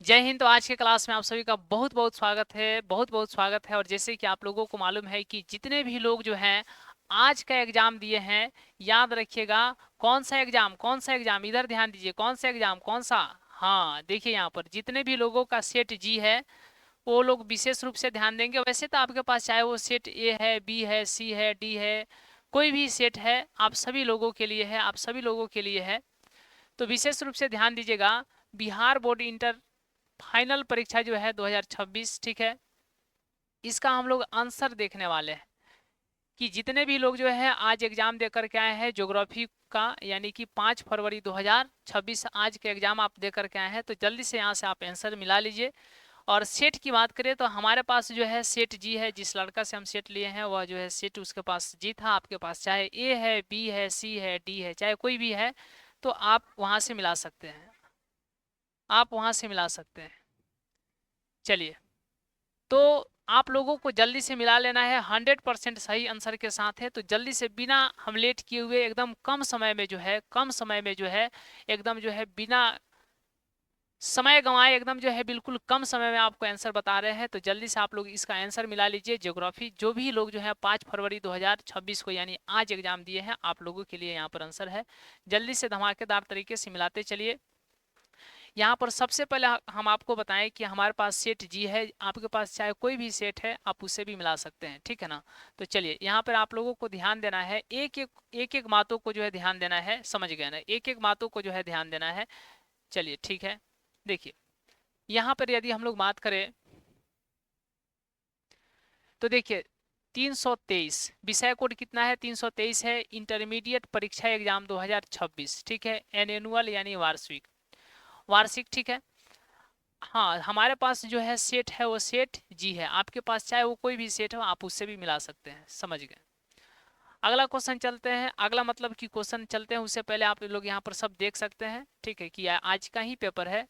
जय हिंद। तो आज के क्लास में आप सभी का बहुत बहुत स्वागत है, बहुत बहुत स्वागत है। और जैसे कि आप लोगों को मालूम है कि जितने भी लोग जो हैं आज का एग्जाम दिए हैं, याद रखिएगा कौन सा एग्जाम, कौन सा एग्जाम, इधर ध्यान दीजिए, कौन सा एग्जाम, कौन सा। हाँ देखिए यहाँ पर जितने भी लोगों का सेट जी है वो लोग विशेष रूप से ध्यान देंगे। वैसे तो आपके पास चाहे वो सेट ए है, बी है, सी है, डी है, कोई भी सेट है, आप सभी लोगों के लिए है, आप सभी लोगों के लिए है। तो विशेष रूप से ध्यान दीजिएगा, बिहार बोर्ड इंटर फाइनल परीक्षा जो है 2026, ठीक है, इसका हम लोग आंसर देखने वाले हैं कि जितने भी लोग जो है आज एग्जाम दे करके आए हैं ज्योग्राफी का, यानी कि 5 फरवरी 2026 आज के एग्जाम आप दे करके आए हैं, तो जल्दी से यहाँ से आप आंसर मिला लीजिए। और सेट की बात करें तो हमारे पास जो है सेट जी है, जिस लड़का से हम सेट लिए हैं वह जो है सेट उसके पास जी था। आपके पास चाहे ए है, बी है, सी है, डी है, चाहे कोई भी है, तो आप वहां से मिला सकते हैं, आप वहां से मिला सकते हैं। चलिए, तो आप लोगों को जल्दी से मिला लेना है, 100% सही आंसर के साथ है। तो जल्दी से बिना हम लेट किए हुए एकदम कम समय में जो है, कम समय में जो है, एकदम जो है बिना समय गंवाए, एकदम जो है बिल्कुल कम समय में आपको आंसर बता रहे हैं। तो जल्दी से आप लोग इसका आंसर मिला लीजिए। ज्योग्राफी जो भी लोग जो है 5 फरवरी 2026 को यानी आज एग्जाम दिए हैं, आप लोगों के लिए यहाँ पर आंसर है। जल्दी से धमाकेदार तरीके से मिलाते चलिए। यहाँ पर सबसे पहले हम आपको बताएं कि हमारे पास सेट जी है, आपके पास चाहे कोई भी सेट है आप उससे भी मिला सकते हैं, ठीक है ना। तो चलिए, यहाँ पर आप लोगों को ध्यान देना है, एक एक बातों को जो है ध्यान देना है, समझ गए ना, एक एक बातों को जो है ध्यान देना है। चलिए ठीक है, देखिए यहाँ पर यदि हम लोग बात करें तो देखिए 323 विषय कोड कितना है, 323 है। इंटरमीडिएट परीक्षा एग्जाम 2026, ठीक है, एनुअल यानी वार्षिक, वार्षिक, ठीक है। हाँ, हमारे पास जो है सेट है वो सेट जी है, आपके पास चाहे वो कोई भी सेट हो आप उससे भी मिला सकते हैं, समझ गए। अगला क्वेश्चन चलते हैं, अगला मतलब कि क्वेश्चन चलते हैं, उससे पहले आप लोग यहाँ पर सब देख सकते हैं, ठीक है, कि आज का ही पेपर है,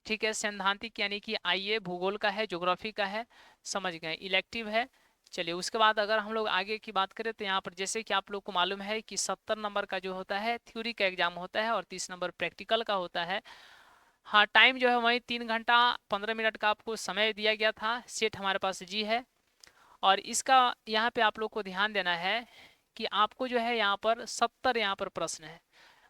ठीक है। सैद्धांतिक यानी कि आइए भूगोल का है, ज्योग्राफी का है, समझ गए, इलेक्टिव है। चलिए, उसके बाद अगर हम लोग आगे की बात करें तो यहाँ पर जैसे कि आप लोग को मालूम है कि 70 नंबर का जो होता है थ्योरी का एग्जाम होता है और 30 नंबर प्रैक्टिकल का होता है। हाँ, टाइम जो है वही 3 घंटा 15 मिनट का आपको समय दिया गया था। सेट हमारे पास जी है, और इसका यहाँ पे आप लोग को ध्यान देना है कि आपको जो है यहाँ पर 70 यहाँ पर प्रश्न है,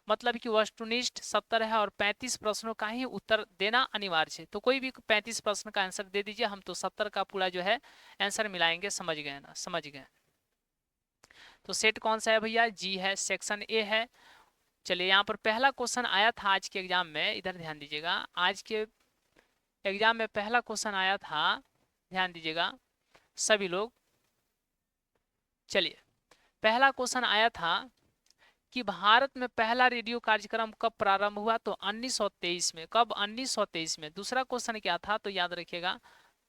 मतलब कि वस्तुनिष्ठ 70 है और 35 प्रश्नों का ही उत्तर देना अनिवार्य है। तो कोई भी 35 प्रश्न का आंसर दे दीजिए, हम तो 70 का पूरा जो है आंसर मिलाएंगे, समझ गए ना, समझ गए। तो सेट कौन सा है भैया, जी है, सेक्शन ए है। चलिए, यहाँ पर पहला क्वेश्चन आया था आज के एग्जाम में, इधर ध्यान दीजिएगा, आज के एग्जाम में पहला क्वेश्चन आया था, ध्यान दीजिएगा सभी लोग। चलिए, पहला क्वेश्चन आया था कि भारत में पहला रेडियो कार्यक्रम कब प्रारंभ हुआ, तो 1923 में। कब, 1923 में। दूसरा क्वेश्चन क्या था, तो याद रखिएगा,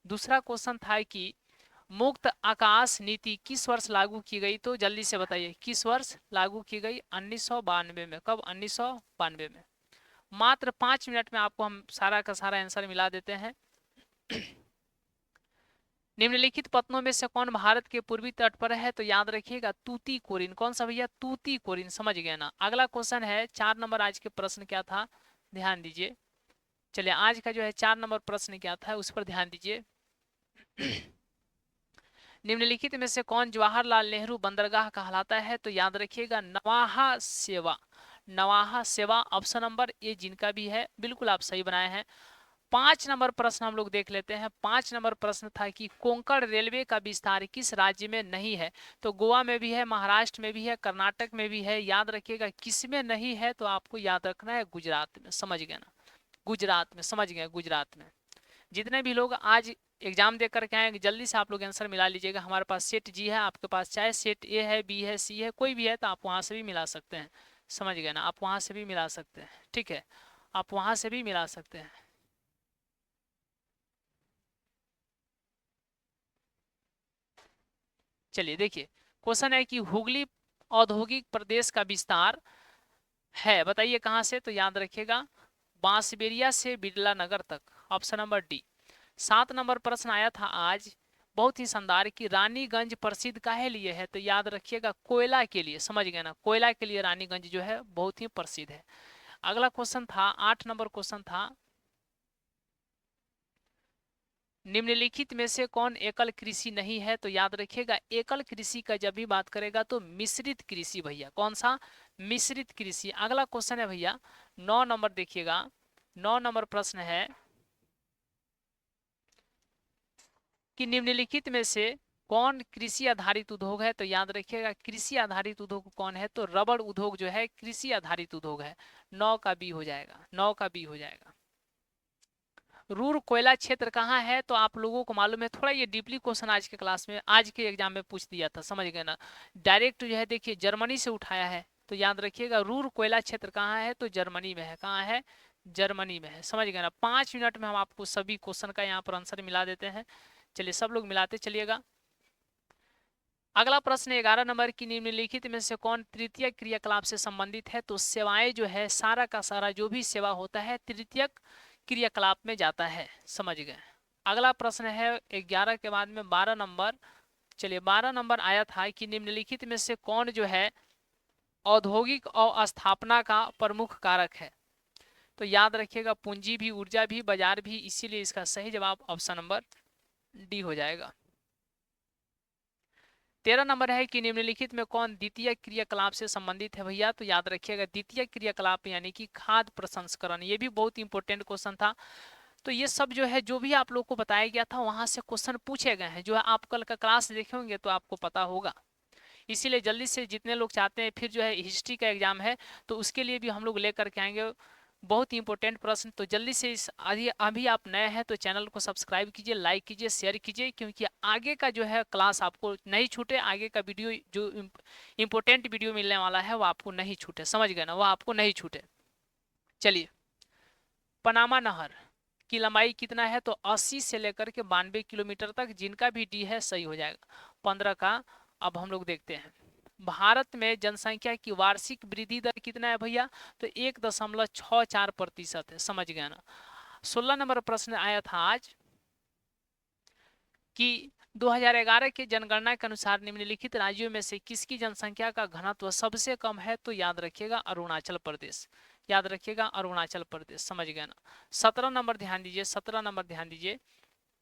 दूसरा क्वेश्चन था कि मुक्त आकाश नीति किस वर्ष लागू की गई, तो जल्दी से बताइए किस वर्ष लागू की गई, 1992 में। कब, 1992 में। मात्र 5 मिनट में आपको हम सारा का सारा आंसर मिला देते हैं। निम्नलिखित पत्तनों में से कौन भारत के पूर्वी तट पर है, तो याद रखिएगा तूतीकोरिन। कौन सा भैया, तूतीकोरिन, समझ गए ना। अगला क्वेश्चन है 4 नंबर, आज के प्रश्न क्या था, ध्यान दीजिए। चलिए, आज का जो है 4 नंबर प्रश्न क्या था उस पर ध्यान दीजिए। निम्नलिखित में से कौन जवाहरलाल नेहरू बंदरगाह कहलाता है, तो याद रखिएगा नवाहा सेवा, नवाहा सेवा ऑप्शन नंबर ए जिनका भी है, बिल्कुल आप सही बनाए हैं। 5 नंबर प्रश्न हम लोग देख लेते हैं। 5 नंबर प्रश्न था कि कोंकण रेलवे का विस्तार किस राज्य में नहीं है, तो गोवा में भी है, महाराष्ट्र में भी है, कर्नाटक में भी है। याद रखिएगा किस में नहीं है, तो आपको याद रखना है गुजरात में, समझ गए ना, गुजरात में, समझ गए, गुजरात में। जितने भी लोग आज एग्जाम दे करके आएंगे जल्दी से आप लोग आंसर मिला लीजिएगा। हमारे पास सेट जी है, आपके पास चाहे सेट ए है, बी है, सी है, कोई भी है, तो आप वहां से भी मिला सकते हैं, समझ गए ना, आप वहां से भी मिला सकते हैं, ठीक है, आप वहां से भी मिला सकते हैं। चलिए देखिए, क्वेश्चन है कि हुगली औद्योगिक प्रदेश का विस्तार है, बताइए कहां से, तो याद रखिएगा बांसबेरिया से बिरला नगर तक, ऑप्शन नंबर डी। 7 नंबर प्रश्न आया था आज, बहुत ही शानदार, कि रानीगंज प्रसिद्ध काहे लिए है, तो याद रखिएगा कोयला के लिए, समझ गए ना, कोयला के लिए रानीगंज जो है बहुत ही प्रसिद्ध है। अगला क्वेश्चन था 8 नंबर क्वेश्चन था निम्नलिखित में से कौन एकल कृषि नहीं है? तो याद रखिएगा एकल कृषि का जब भी बात करेगा तो मिश्रित कृषि भैया। कौन सा? मिश्रित कृषि। अगला क्वेश्चन है भैया 9 नंबर, देखिएगा 9 नंबर प्रश्न है कि निम्नलिखित में से कौन कृषि आधारित उद्योग है? तो याद रखिएगा कृषि आधारित उद्योग कौन है? तो रबड़ उद्योग जो है कृषि आधारित उद्योग है। 9 का बी हो जाएगा, 9 का बी हो जाएगा। रूर कोयला क्षेत्र कहाँ है? तो आप लोगों को मालूम है, थोड़ा ये डीपली क्वेश्चन आज के क्लास में, आज के एग्जाम में पूछ दिया था, समझ गए ना। डायरेक्ट जो है देखिए जर्मनी से उठाया है, तो याद रखिएगा रूर कोयला क्षेत्र कहाँ है? तो जर्मनी में है। कहाँ है? जर्मनी में है, समझ गए ना। 5 मिनट में हम आपको सभी क्वेश्चन का यहाँ पर आंसर मिला देते हैं। चलिए सब लोग मिलाते चलिएगा। अगला प्रश्न 11 नंबर की निम्नलिखित में से कौन तृतीय क्रियाकलाप से संबंधित है? तो सेवाएं जो है सारा का सारा जो भी सेवा होता है तृतीय क्रियाकलाप में जाता है, समझ गए। अगला प्रश्न है 11 के बाद में 12 नंबर। चलिए 12 नंबर आया था कि निम्नलिखित में से कौन जो है औद्योगिक अवस्थापना का प्रमुख कारक है? तो याद रखिएगा पूंजी भी, ऊर्जा भी, बाजार भी, इसीलिए इसका सही जवाब ऑप्शन नंबर डी हो जाएगा। 13 नंबर है कि निम्नलिखित में कौन द्वितीय क्रियाकलाप से संबंधित है भैया? तो याद रखिएगा द्वितीय क्रियाकलाप यानी कि खाद्य प्रसंस्करण। ये भी बहुत इंपॉर्टेंट क्वेश्चन था। तो ये सब जो है जो भी आप लोग को बताया गया था वहां से क्वेश्चन पूछे गए हैं, जो है आप कल का क्लास देखे होंगे तो आपको पता होगा। इसीलिए जल्दी से जितने लोग चाहते हैं फिर जो है हिस्ट्री का एग्जाम है तो उसके लिए भी हम लोग लेकर के आएंगे बहुत इंपॉर्टेंट प्रश्न। तो जल्दी से इस अभी आप नए हैं तो चैनल को सब्सक्राइब कीजिए, लाइक कीजिए, शेयर कीजिए, क्योंकि आगे का जो है क्लास आपको नहीं छूटे। आगे का वीडियो जो इंपॉर्टेंट वीडियो मिलने वाला है वो आपको नहीं छूटे, समझ गए ना, वो आपको नहीं छूटे। चलिए पनामा नहर की लंबाई कितना है? तो 80 से लेकर के 92 किलोमीटर तक, जिनका भी डी है सही हो जाएगा। 15 का अब हम लोग देखते हैं। भारत में जनसंख्या की वार्षिक वृद्धि दर कितना है भैया? तो 1.64% है, समझ गए ना। 16 नंबर प्रश्न आया था आज कि 2011 के जनगणना के अनुसार निम्नलिखित राज्यों में से किसकी जनसंख्या का घनत्व सबसे कम है? तो याद रखिएगा अरुणाचल प्रदेश। याद रखिएगा अरुणाचल प्रदेश, समझ गए ना। 17 नंबर ध्यान दीजिए, 17 नंबर ध्यान दीजिए।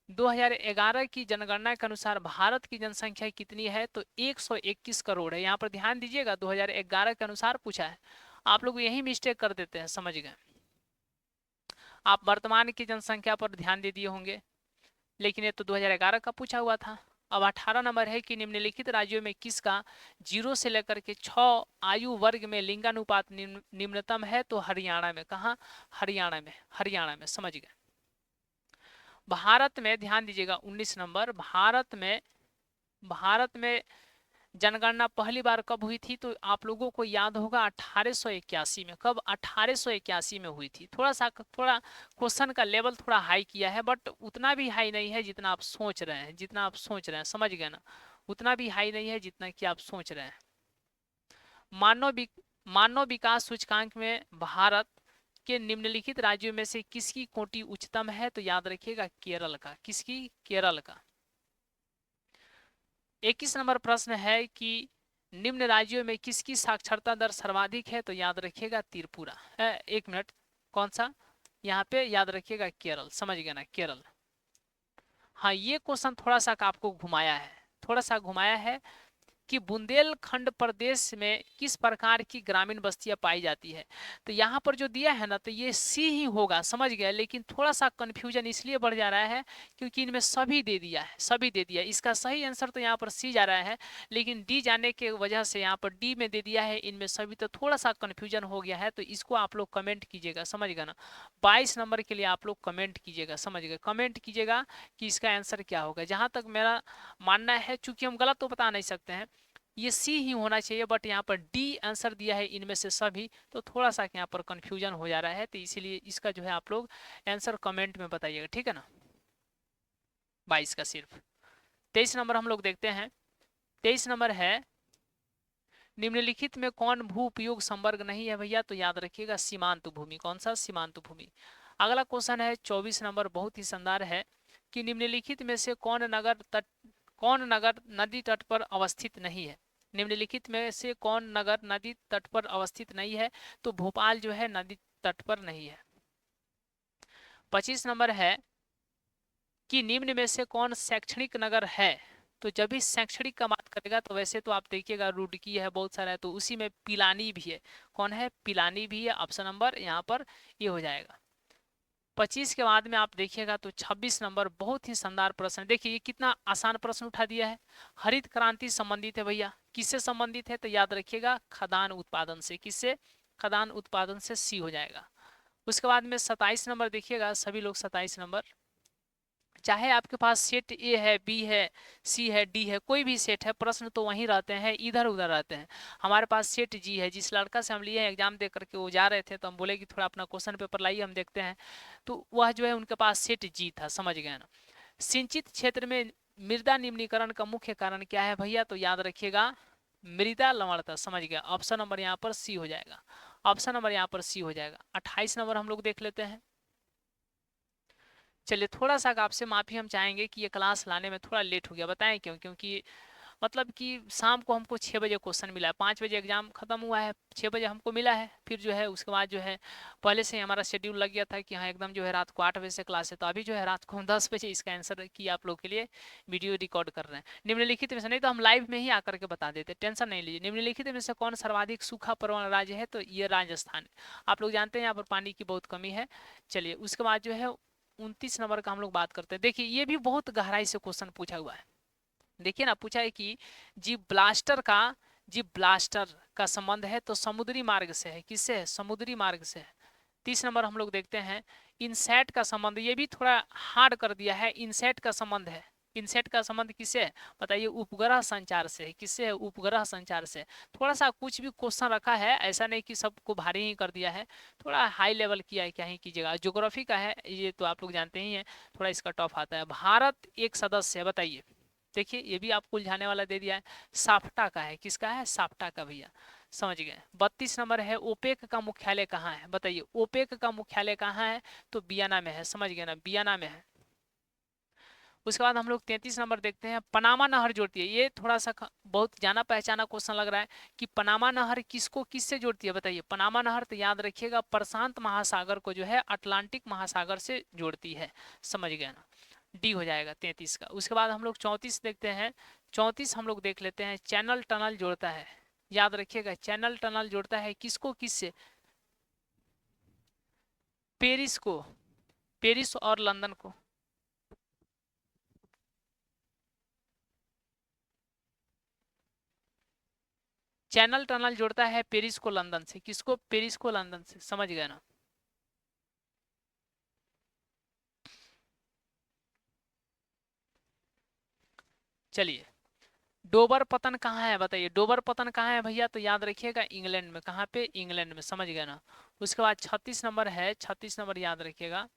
2011 की जनगणना के अनुसार भारत की जनसंख्या कितनी है? तो 121 करोड़ है। यहाँ पर ध्यान दीजिएगा 2011 के अनुसार पूछा है। आप लोग यही मिस्टेक कर देते हैं, समझ गए। आप वर्तमान की जनसंख्या पर ध्यान दे दिए होंगे, लेकिन ये तो 2011 का पूछा हुआ था। अब 18 नंबर है कि निम्नलिखित राज्यों में किसका 0 से लेकर के 6 आयु वर्ग में लिंगानुपात निम्नतम है? तो हरियाणा में। कहा? हरियाणा में, हरियाणा में, समझ गए। भारत में ध्यान दीजिएगा 19 नंबर, भारत में जनगणना पहली बार कब हुई थी? तो आप लोगों को याद होगा 1881 में। कब? 1881 में हुई थी। थोड़ा क्वेश्चन का लेवल थोड़ा हाई किया है, बट उतना भी हाई नहीं है जितना आप सोच रहे हैं, जितना आप सोच रहे हैं, समझ गए ना। उतना भी हाई नहीं है जितना कि आप सोच रहे हैं। मानव विकास सूचकांक में भारत के निम्नलिखित राज्यों में से किसकी कोटि उच्चतम है? तो याद रखिएगा केरल का। किसकी? केरल का। 21 नंबर प्रश्न है कि निम्न राज्यों में किसकी साक्षरता दर सर्वाधिक है? तो याद रखिएगा त्रिपुरा। 1 मिनट, कौन सा? यहाँ पे याद रखिएगा केरल, समझ गए ना, केरल। हाँ ये क्वेश्चन थोड़ा सा आपको घुमाया है, थोड़ा सा घुमाया है कि बुंदेलखंड प्रदेश में किस प्रकार की ग्रामीण बस्तियां पाई जाती है? तो यहाँ पर जो दिया है ना तो ये सी ही होगा, समझ गए। लेकिन थोड़ा सा कंफ्यूजन इसलिए बढ़ जा रहा है क्योंकि इनमें सभी दे दिया है, सभी दे दिया है। इसका सही आंसर तो यहाँ पर सी जा रहा है, लेकिन डी जाने के वजह से यहाँ पर डी में दे दिया है इनमें सभी, तो थोड़ा सा कंफ्यूजन हो गया है। तो इसको आप लोग कमेंट कीजिएगा, समझ गए ना। 22 नंबर के लिए आप लोग कमेंट कीजिएगा, समझ गए, कमेंट कीजिएगा कि इसका आंसर क्या होगा। जहां तक मेरा मानना है, चूंकि हम गलत तो बता नहीं सकते हैं, ये सी ही होना चाहिए, बट यहाँ पर डी आंसर दिया है इनमें से सभी, तो थोड़ा सा यहाँ पर कंफ्यूजन हो जा रहा है। तो इसीलिए इसका जो है आप लोग आंसर कमेंट में बताइएगा, ठीक है ना। 22 का सिर्फ। 23 नंबर हम लोग देखते हैं। 23 नंबर है निम्नलिखित में कौन भू उपयोग संवर्ग नहीं है भैया? तो याद रखिएगा सीमांत भूमि। कौन सा? सीमांत भूमि। अगला क्वेश्चन है 24 नंबर, बहुत ही शानदार है कि निम्नलिखित में से कौन नगर नदी तट पर अवस्थित नहीं है? निम्नलिखित में से कौन नगर नदी तट पर अवस्थित नहीं है? तो भोपाल जो है नदी तट पर नहीं है। 25 नंबर है कि निम्न में से कौन शैक्षणिक नगर है। तो जब भी शैक्षणिक का बात करेगा तो वैसे तो आप देखिएगा रुड़की है, बहुत सारा है, तो उसी में पिलानी भी है। कौन है? पिलानी भी है। ऑप्शन नंबर यहाँ पर ये हो जाएगा। 25 के बाद में आप देखिएगा तो 26 नंबर बहुत ही शानदार प्रश्न है। देखिए ये कितना आसान प्रश्न उठा दिया है। हरित क्रांति संबंधित है भैया। किससे संबंधित है? तो याद रखिएगा खदान उत्पादन से। किससे? खदान उत्पादन से, सी हो जाएगा। उसके बाद में 27 नंबर देखिएगा, सभी लोग 27 नंबर, चाहे आपके पास सेट ए है, बी है, सी है, डी है, कोई भी सेट है, प्रश्न तो वहीं रहते हैं, इधर उधर रहते हैं। हमारे पास सेट जी है। जिस लड़का से हम लिए हैं एग्जाम दे करके वो जा रहे थे, तो हम बोले कि थोड़ा अपना क्वेश्चन पेपर लाइए, हम देखते हैं। तो वह जो है उनके पास सेट जी था, समझ गए ना। सिंचित क्षेत्र में मृदा निम्नीकरण का मुख्य कारण क्या है भैया? तो याद रखिएगा मृदा लवणता, समझ गया। ऑप्शन नंबर यहाँ पर सी हो जाएगा। ऑप्शन नंबर यहाँ पर सी हो जाएगा। 28 नंबर हम लोग देख लेते हैं। चलिए थोड़ा सा आपसे माफी हम चाहेंगे कि ये क्लास लाने में थोड़ा लेट हो गया। बताएं क्यों? क्योंकि मतलब कि शाम को हमको 6 बजे क्वेश्चन मिला है, 5 बजे एग्जाम खत्म हुआ है, 6 बजे हमको मिला है। फिर जो है उसके बाद जो है पहले से ही हमारा शेड्यूल लग गया था कि हाँ एकदम जो है रात को 8 बजे से क्लास है। तो अभी जो है रात को हम 10 बजे इसका आंसर की आप लोग के लिए वीडियो रिकॉर्ड कर रहे हैं। निम्नलिखित में से, नहीं तो हम लाइव में ही आकर के बता देते, टेंशन नहीं लीजिए। निम्नलिखित में से कौन सर्वाधिक सूखा प्रवण राज्य है? तो ये राजस्थान है। आप लोग जानते हैं यहाँ पर पानी की बहुत कमी है। चलिए उसके बाद जो है 29 नंबर का हम लोग बात करते हैं। देखिए ये भी बहुत गहराई से क्वेश्चन पूछा हुआ है। देखिए ना, पूछा है कि जी ब्लास्टर का संबंध है तो समुद्री मार्ग से है। किससे है? समुद्री मार्ग से है। 30 नंबर हम लोग देखते हैं इनसेट का संबंध। ये भी थोड़ा हार्ड कर दिया है। इनसेट का संबंध है। इनसेट का संबंध किससे है? बताइए। उपग्रह संचार से है। किससे है? उपग्रह संचार से। थोड़ा सा कुछ भी क्वेश्चन रखा है, ऐसा नहीं कि सबको भारी ही कर दिया है, थोड़ा हाई लेवल किया है, क्या ही कीजिएगा। ज्योग्राफी का है ये तो आप लोग जानते ही हैं, थोड़ा इसका टफ आता है। भारत एक सदस्य है, बताइए। देखिए ये भी आपको उलझाने वाला दे दिया है। साफ्टा का है। किसका है? साफ्टा का भैया, समझ गए। 32 नंबर है ओपेक का मुख्यालय कहाँ है? बताइए ओपेक का मुख्यालय कहाँ है? तो बियाना में है, समझ गए ना, बियाना में है। उसके बाद हम लोग 33 नंबर देखते हैं, पनामा नहर जोड़ती है। ये थोड़ा सा बहुत जाना पहचाना क्वेश्चन लग रहा है कि पनामा नहर किसको किससे जोड़ती है? बताइए। पनामा नहर तो याद रखिएगा प्रशांत महासागर को जो है अटलांटिक महासागर से जोड़ती है, समझ गए ना। डी हो जाएगा 33 का। उसके बाद हम लोग 34 देखते हैं। 34 हम लोग देख लेते हैं, चैनल टनल जोड़ता है। याद रखिएगा चैनल टनल जोड़ता है किसको किससे? पेरिस को, पेरिस और लंदन को। चैनल टनल जोड़ता है पेरिस को लंदन से। किसको? पेरिस को लंदन से, समझ गए ना। चलिए डोबर पतन कहाँ है? बताइए डोबर पतन कहाँ है भैया? तो याद रखिएगा इंग्लैंड में। कहाँ पे? इंग्लैंड में, समझ गए ना। उसके बाद 36 नंबर है, 36 नंबर याद रखिएगा,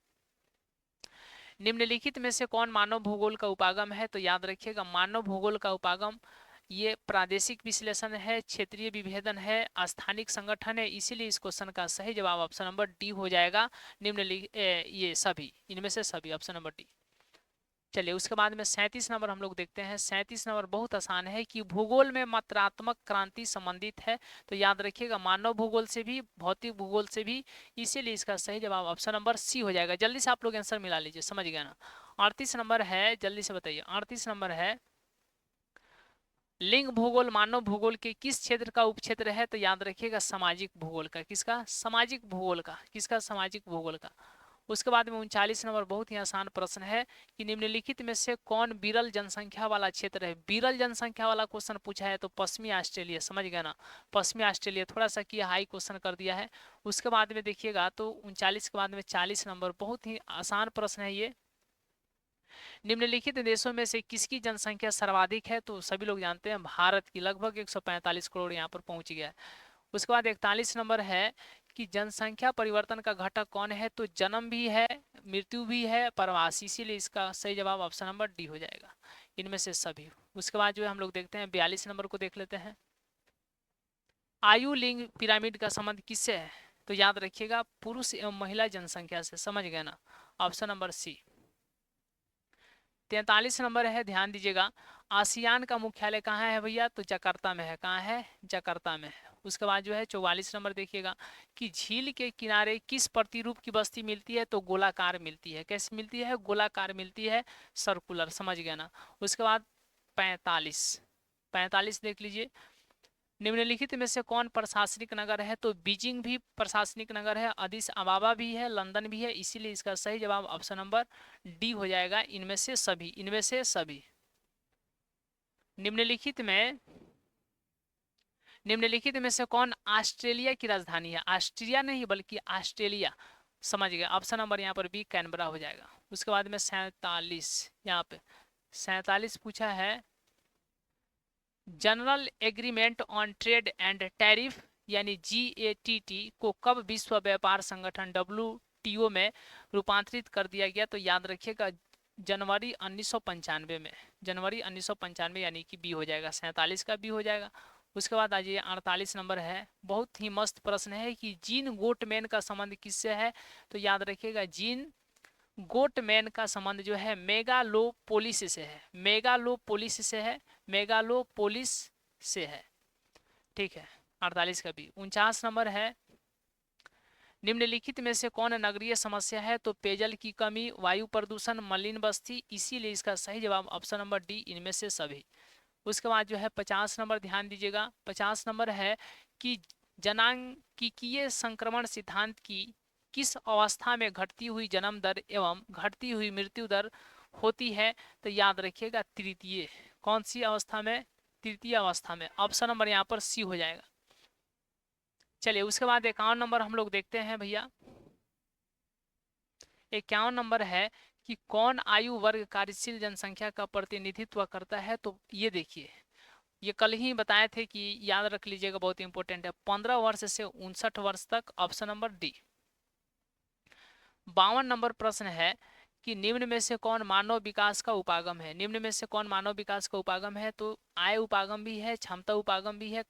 निम्नलिखित में से कौन मानव भूगोल का उपागम है? तो याद रखिएगा मानव भूगोल का उपागम ये प्रादेशिक विश्लेषण है, क्षेत्रीय विभेदन है, स्थानिक संगठन है। इसीलिए इस क्वेश्चन का सही जवाब ऑप्शन नंबर डी हो जाएगा। निम्नलिखित ये सभी, इनमें से सभी, ऑप्शन नंबर डी। चलिए उसके बाद में 37 नंबर हम लोग देखते हैं। 37 नंबर बहुत आसान है कि भूगोल में मात्रात्मक क्रांति संबंधित है। तो याद रखिएगा मानव भूगोल से भी, भौतिक भूगोल से भी, इसीलिए इसका सही जवाब ऑप्शन नंबर सी हो जाएगा। जल्दी से आप लोग आंसर मिला लीजिए, समझ गया ना। 38 नंबर है, जल्दी से बताइए। 38 नंबर है लिंग भूगोल मानव भूगोल के किस क्षेत्र का उपक्षेत्र है? तो याद रखिएगा सामाजिक भूगोल का। किसका? सामाजिक भूगोल का। किसका? सामाजिक भूगोल का। उसके बाद में 39 नंबर बहुत ही आसान प्रश्न है कि निम्नलिखित में से कौन विरल जनसंख्या वाला क्षेत्र है? विरल जनसंख्या वाला क्वेश्चन पूछा है तो पश्चिमी ऑस्ट्रेलिया, समझ गए ना। पश्चिमी ऑस्ट्रेलिया थोड़ा सा कि हाई क्वेश्चन कर दिया है। उसके बाद में देखिएगा तो 39 के बाद में 40 नंबर बहुत ही आसान प्रश्न है ये, निम्नलिखित देशों में से किसकी जनसंख्या सर्वाधिक है? तो सभी लोग जानते हैं भारत की, लगभग 145 करोड़ यहाँ पर पहुंच गया है। उसके बाद 41 नंबर है कि जनसंख्या परिवर्तन का घटक कौन है? तो जन्म भी है, मृत्यु भी है, प्रवास। इसीलिए इसका सही जवाब ऑप्शन नंबर डी हो जाएगा, इनमें से सभी। उसके बाद जो है हम लोग देखते हैं 42 नंबर को देख लेते हैं, आयु लिंग पिरामिड का संबंध किससे है? तो याद रखिएगा पुरुष एवं महिला जनसंख्या से, समझ गए ना। ऑप्शन नंबर सी। 43 नंबर है, ध्यान दीजिएगा, आसियान का मुख्यालय कहाँ है भैया? तो जकार्ता में है। कहाँ है? जकार्ता में है। उसके बाद जो है 44 नंबर देखिएगा कि झील के किनारे किस प्रतिरूप की बस्ती मिलती है, तो गोलाकार मिलती है। कैसे मिलती है? गोलाकार मिलती है, सर्कुलर, समझ गया ना। उसके बाद 45 देख लीजिए, निम्नलिखित में से कौन प्रशासनिक नगर है, तो बीजिंग भी प्रशासनिक नगर है, अदिस अबाबा भी है, लंदन भी है, इसीलिए इसका सही जवाब ऑप्शन नंबर डी हो जाएगा, इनमें से सभी, इनमें से सभी। निम्नलिखित में से कौन ऑस्ट्रेलिया की राजधानी है? ऑस्ट्रिया नहीं बल्कि ऑस्ट्रेलिया, समझ गए। ऑप्शन नंबर यहाँ पर बी कैनबरा हो जाएगा। उसके बाद में 47, यहाँ पे 47 पूछा है, general agreement on trade and tariff यानी GATT को कब विश्व व्यापार संगठन WTO में रूपांतरित कर दिया गया, तो याद रखिएगा जनवरी 1995 में, जनवरी 1995 यानी कि बी हो जाएगा, 47 का बी हो जाएगा। उसके बाद आ जाइए 48 नंबर है, बहुत ही मस्त प्रश्न है कि जीन गोटमैन का संबंध किससे है, तो याद रखिएगा जीन गोटमैन का संबंध जो है मेगालोपोलिस से है, मेगालोपोलिस से है, मेगालोपोलिस से है, ठीक है। 48 का भी। 49 नंबर है, निम्नलिखित में से कौन नगरीय समस्या है, तो पेयजल की कमी, वायु प्रदूषण, मलिन बस्ती, इसीलिए इसका सही जवाब ऑप्शन नंबर डी, इनमें से सभी। उसके बाद जो है 50 नंबर ध्यान दीजिएगा, 50 नंबर है कि जनांकीय संक्रमण सिद्धांत की किस अवस्था में घटती हुई जन्म दर एवं घटती हुई मृत्यु दर होती है, तो याद रखिएगा तृतीय। कौन सी अवस्था में? तृतीय अवस्था में, ऑप्शन नंबर यहाँ पर सी हो जाएगा। चलिए उसके बाद 51 नंबर हम लोग देखते हैं भैया। 51 नंबर है कि कौन आयु वर्ग कार्यशील जनसंख्या का प्रतिनिधित्व करता है, तो ये देखिए, ये कल ही बताए थे कि याद रख लीजिएगा, बहुत इंपॉर्टेंट है, 15 वर्ष से 59 वर्ष तक, ऑप्शन नंबर डी। 52 नंबर प्रश्न है कि निम्न में से कौन मानव विकास का उपागम है, निम्न में से कौन मानव विकास का उपागम है, तो आय उपागम भी है, क्षमता उपागम भी है,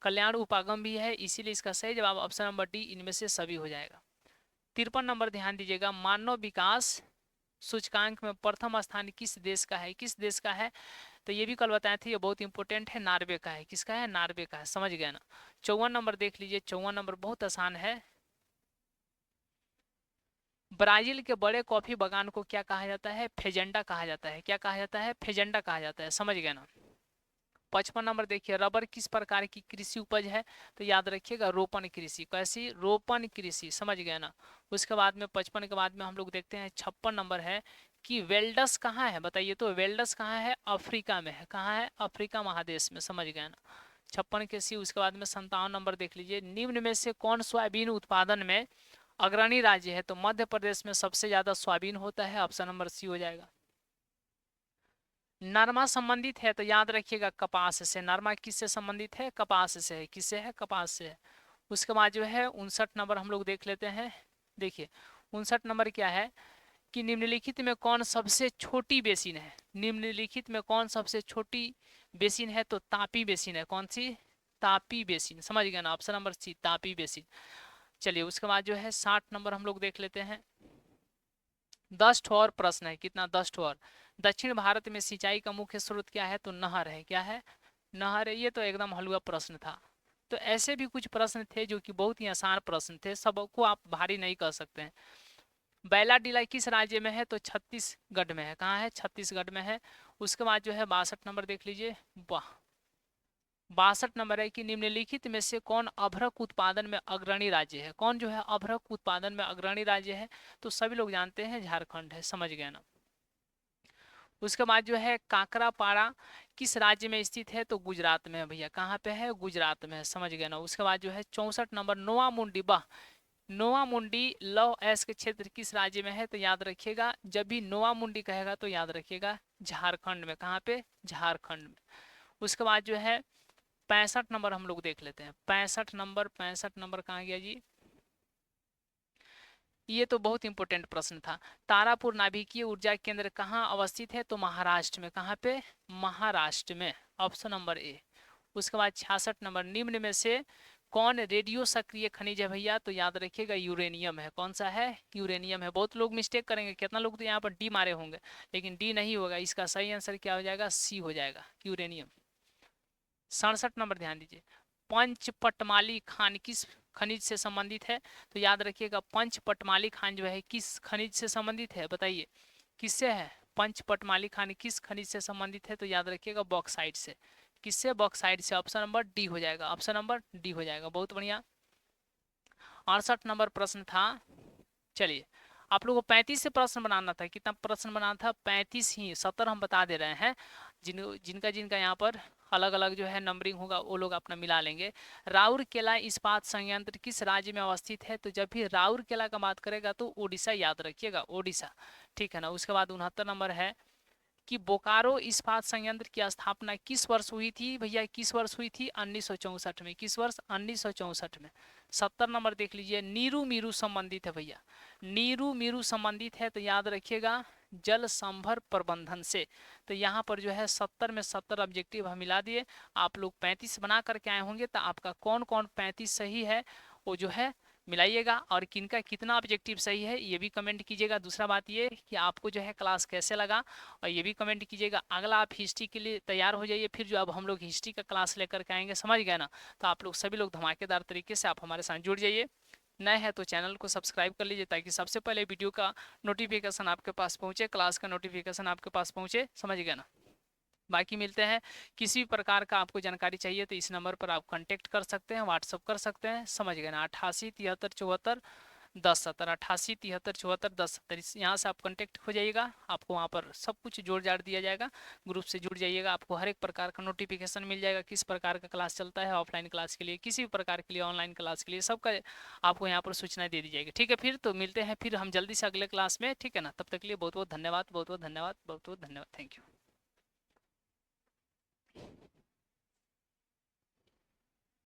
कल्याण उपागम भी है, इसीलिए इसका सही जवाब ऑप्शन नंबर डी, इनमें से सभी हो जाएगा। 53 नंबर ध्यान दीजिएगा, मानव विकास सूचकांक में प्रथम स्थान किस देश का है, किस देश का है, तो ये भी कल बताए थे, ये बहुत इंपॉर्टेंट है, नॉर्वे का है। किसका है? नॉर्वे का है, समझ गया ना। 54 नंबर देख लीजिए, 54 नंबर बहुत आसान है, ब्राजील के बड़े कॉफी बागान को क्या कहा जाता है? फेजेंडा कहा जाता है। क्या कहा जाता है? फेजेंडा कहा जाता है, समझ गया ना। 55 नंबर देखिए, रबर किस प्रकार की कृषि उपज है, तो याद रखिएगा रोपण कृषि। कैसी? रोपण कृषि, समझ गया ना। उसके बाद में 55 के बाद में हम लोग देखते हैं 56 नंबर है कि वेल्डस कहाँ है, बताइए तो वेल्डस कहाँ है? अफ्रीका में है। कहाँ है? अफ्रीका महादेश में, समझ गया ना। 56 के सी। उसके बाद में 57 नंबर देख लीजिए, निम्न में से कौन सोयाबीन उत्पादन में अग्रणी राज्य है, तो मध्य प्रदेश में सबसे ज्यादा सोयाबीन होता है, ऑप्शन नंबर सी हो जाएगा। नरमा संबंधित है, तो याद रखिएगा कपास से। नरमा किससे संबंधित है? कपास से है। किससे है? कपास से है। उसके बाद जो है 59 नंबर हम लोग देख लेते हैं। देखिए 59 नंबर क्या है कि निम्नलिखित में कौन सबसे छोटी बेसिन है, निम्नलिखित में कौन सबसे छोटी बेसिन है, तो तापी बेसिन है। कौन सी? तापी बेसिन, समझ गया ना, option number C, Tapi basin. चलिए उसके बाद जो है 60 नंबर हम लोग देख लेते हैं। 10 ठो और प्रश्न है, कितना? 10 ठो और। दक्षिण भारत में सिंचाई का मुख्य स्रोत क्या है, तो नहर है। क्या है? नहर है। ये तो एकदम हलवा प्रश्न था। तो ऐसे भी कुछ प्रश्न थे जो कि बहुत ही आसान प्रश्न थे, सबको आप भारी नहीं कर सकते हैं। बैलाडीला किस राज्य में है, तो छत्तीसगढ़ में है। कहाँ है? छत्तीसगढ़ में है। उसके बाद जो है 62 नंबर देख लीजिए। वाह, 62 नंबर है कि निम्नलिखित में से कौन अभ्रक उत्पादन में अग्रणी राज्य है। कौन जो है अभ्रक उत्पादन में अग्रणी राज्य है, तो सभी लोग जानते हैं झारखंड है, समझ गए ना। उसके बाद जो है काकरापाड़ा किस राज्य में स्थित है, तो गुजरात में है भैया। कहाँ पे है? गुजरात में है, समझ गए ना। उसके बाद जो है 64 नंबर, नोआ मुंडी, वाह, नोआ मुंडी लौह अयस्क के क्षेत्र किस राज्य में है, तो याद रखिएगा जब भी नोआ मुंडी कहेगा तो याद रखिएगा झारखंड में। कहाँ पे? झारखंड में। उसके बाद जो है 65 नंबर हम लोग देख लेते हैं। 65 नंबर कहाँ गया जी? ये तो बहुत इंपॉर्टेंट प्रश्न था। तारापुर नाभिकीय ऊर्जा केंद्र कहाँ अवस्थित है, तो महाराष्ट्र में। कहाँ पे? महाराष्ट्र में, ऑप्शन नंबर ए। उसके बाद 66 नंबर, निम्न में से कौन रेडियो सक्रिय खनिज है भैया, तो याद रखिएगा यूरेनियम है। कौन सा है? यूरेनियम है। बहुत लोग मिस्टेक करेंगे, कितना लोग तो यहाँ पर डी मारे होंगे, लेकिन डी नहीं होगा, इसका सही आंसर क्या हो जाएगा? सी हो जाएगा, यूरेनियम। 67 नंबर ध्यान दीजिए, पंचपटमाली खान किस खनिज से संबंधित है? तो याद रखिएगा पंचपटमाली खान जो है किस खनिज से संबंधित है, बताइए किससे है? पंचपटमाली खान किस खनिज से संबंधित है? तो याद रखिएगा बॉक्साइट से। किससे? बॉक्साइट से। ऑप्शन नंबर डी हो जाएगा, ऑप्शन नंबर डी हो जाएगा, बहुत बढ़िया। 68 नंबर प्रश्न था, चलिए आप लोगों को 35 से प्रश्न बनाना था। कितना प्रश्न बनाना था? 35 ही, 70 हम बता दे रहे हैं। जिनका जिनका यहाँ पर अलग अलग जो है नंबरिंग होगा वो लोग अपना मिला लेंगे। राउरकेला इस्पात संयंत्र किस राज्य में अवस्थित है? तो जब भी राउरकेला का बात करेगा तो ओडिशा याद रखिएगा, ओडिशा, ठीक है ना। उसके बाद 69 नंबर है कि बोकारो इस्पात संयंत्र की स्थापना किस वर्ष हुई थी? भैया किस वर्ष हुई थी? 1964 में। किस वर्ष? 1964 में। 70 नंबर देख लीजिए, नीरू मीरू संबंधित है भैया, नीरू मीरू संबंधित है तो याद रखिएगा जल संभर प्रबंधन से। तो यहाँ पर जो है 70 में 70 ऑब्जेक्टिव हम मिला दिए। आप लोग 35 बना करके आए होंगे, तो आपका कौन कौन 35 सही है वो जो है मिलाइएगा, और किनका कितना ऑब्जेक्टिव सही है ये भी कमेंट कीजिएगा। दूसरा बात ये कि आपको जो है क्लास कैसे लगा और ये भी कमेंट कीजिएगा। अगला आप हिस्ट्री के लिए तैयार हो जाइए, फिर जो अब हम लोग हिस्ट्री का क्लास लेकर के आएंगे, समझ गए ना। तो आप लोग सभी लोग धमाकेदार तरीके से आप हमारे साथ जुड़ जाइए। नए हैं तो चैनल को सब्सक्राइब कर लीजिए ताकि सबसे पहले वीडियो का नोटिफिकेशन आपके पास पहुंचे, क्लास का नोटिफिकेशन आपके पास पहुंचे, समझ गए ना। बाकी मिलते हैं, किसी भी प्रकार का आपको जानकारी चाहिए तो इस नंबर पर आप कांटेक्ट कर सकते हैं, व्हाट्सअप कर सकते हैं, समझ गए ना। 88 73 74 10 70, 88 73 74 10 70, यहाँ से आप कांटेक्ट हो जाइएगा। आपको वहाँ पर सब कुछ जोड़ जाड़ दिया जाएगा, ग्रुप से जुड़ जाइएगा, आपको हर एक प्रकार का नोटिफिकेशन मिल जाएगा, किस प्रकार का क्लास चलता है, ऑफलाइन क्लास के लिए, किसी भी प्रकार के लिए, ऑनलाइन क्लास के लिए, सबका आपको यहाँ पर सूचना दे दी जाएगी। ठीक है, फिर तो मिलते हैं फिर हम जल्दी से अगले क्लास में, ठीक है ना। तब तक के लिए बहुत बहुत धन्यवाद, बहुत बहुत धन्यवाद, बहुत बहुत धन्यवाद, थैंक यू।